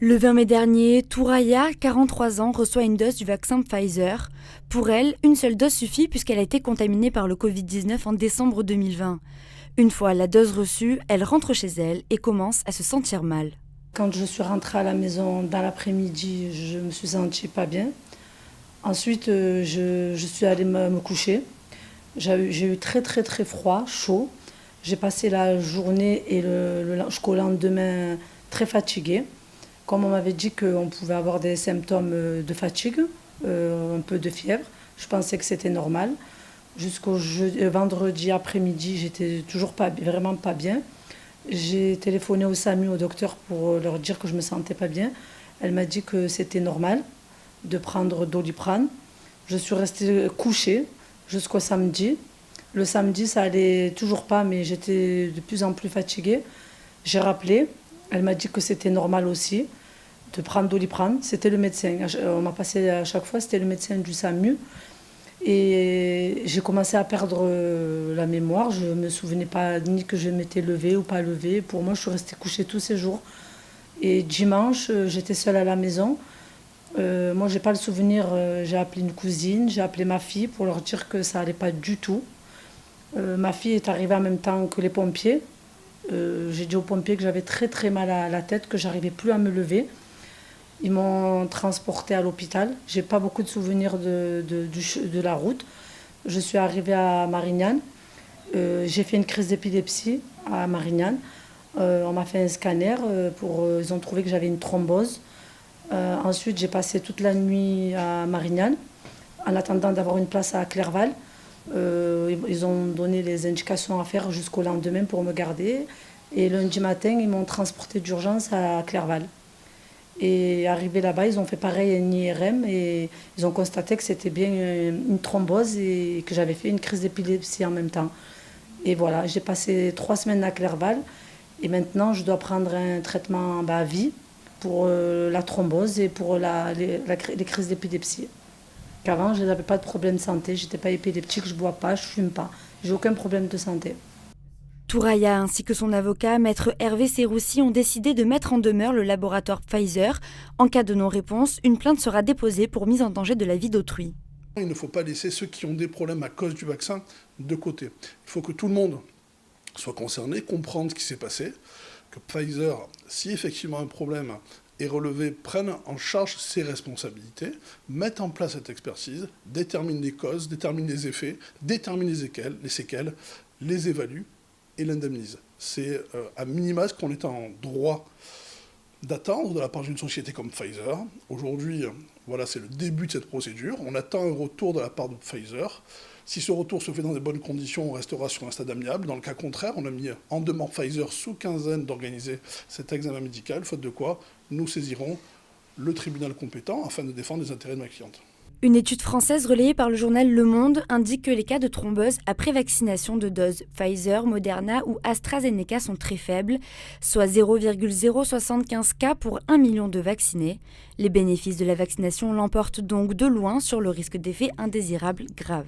Le 20 mai dernier, Touraya, 43 ans, reçoit une dose du vaccin Pfizer. Pour elle, une seule dose suffit puisqu'elle a été contaminée par le Covid-19 en décembre 2020. Une fois la dose reçue, elle rentre chez elle et commence à se sentir mal. Quand je suis rentrée à la maison dans l'après-midi, je me suis sentie pas bien. Ensuite, je suis allée me coucher. J'ai eu très très très froid, chaud. J'ai passé la journée et jusqu'au lendemain très fatiguée. Comme on m'avait dit qu'on pouvait avoir des symptômes de fatigue, un peu de fièvre, je pensais que c'était normal. Jusqu'au vendredi après-midi, j'étais toujours pas, vraiment pas bien. J'ai téléphoné au SAMU, au docteur, pour leur dire que je me sentais pas bien. Elle m'a dit que c'était normal de prendre Doliprane. Je suis restée couchée jusqu'au samedi. Le samedi, ça allait toujours pas, mais j'étais de plus en plus fatiguée. J'ai rappelé. Elle m'a dit que c'était normal aussi de prendre Doliprane. C'était le médecin. On m'a passé à chaque fois, c'était le médecin du SAMU. Et j'ai commencé à perdre la mémoire. Je ne me souvenais pas ni que je m'étais levée ou pas levée. Pour moi, je suis restée couchée tous ces jours. Et dimanche, j'étais seule à la maison. Moi, j'ai pas le souvenir. J'ai appelé une cousine, j'ai appelé ma fille pour leur dire que ça allait pas du tout. Ma fille est arrivée en même temps que les pompiers. J'ai dit aux pompiers que j'avais très très mal à la tête, que j'arrivais plus à me lever. Ils m'ont transportée à l'hôpital. J'ai pas beaucoup de souvenirs de la route. Je suis arrivée à Marignane. J'ai fait une crise d'épilepsie à Marignane. On m'a fait un scanner. Ils ont trouvé que j'avais une thrombose. Ensuite, j'ai passé toute la nuit à Marignane en attendant d'avoir une place à Clerval. Ils ont donné les indications à faire jusqu'au lendemain pour me garder. Et lundi matin, ils m'ont transporté d'urgence à Clerval. Et arrivé là-bas, ils ont fait pareil un IRM et ils ont constaté que c'était bien une thrombose et que j'avais fait une crise d'épilepsie en même temps. Et voilà, j'ai passé 3 semaines à Clerval et maintenant je dois prendre un traitement à vie pour la thrombose et pour les crises d'épilepsie. Qu'avant, je n'avais pas de problème de santé, je n'étais pas épileptique, je ne bois pas, je ne fume pas, j'ai aucun problème de santé. Touraya ainsi que son avocat, maître Hervé Serroussi, ont décidé de mettre en demeure le laboratoire Pfizer. En cas de non-réponse, une plainte sera déposée pour mise en danger de la vie d'autrui. Il ne faut pas laisser ceux qui ont des problèmes à cause du vaccin de côté. Il faut que tout le monde soit concerné, comprendre ce qui s'est passé, que Pfizer, si effectivement un problème est relevé, prenne en charge ses responsabilités, mette en place cette expertise, détermine les causes, détermine les effets, détermine les séquelles, les évalue et l'indemnise. C'est à minima ce qu'on est en droit d'attendre de la part d'une société comme Pfizer. Aujourd'hui, voilà, c'est le début de cette procédure. On attend un retour de la part de Pfizer. Si ce retour se fait dans de bonnes conditions, on restera sur un stade amiable. Dans le cas contraire, on a mis en demande Pfizer sous quinzaine d'organiser cet examen médical, faute de quoi nous saisirons le tribunal compétent afin de défendre les intérêts de ma cliente. Une étude française relayée par le journal Le Monde indique que les cas de thrombose après vaccination de doses Pfizer, Moderna ou AstraZeneca sont très faibles, soit 0,075 cas pour 1 million de vaccinés. Les bénéfices de la vaccination l'emportent donc de loin sur le risque d'effets indésirables graves.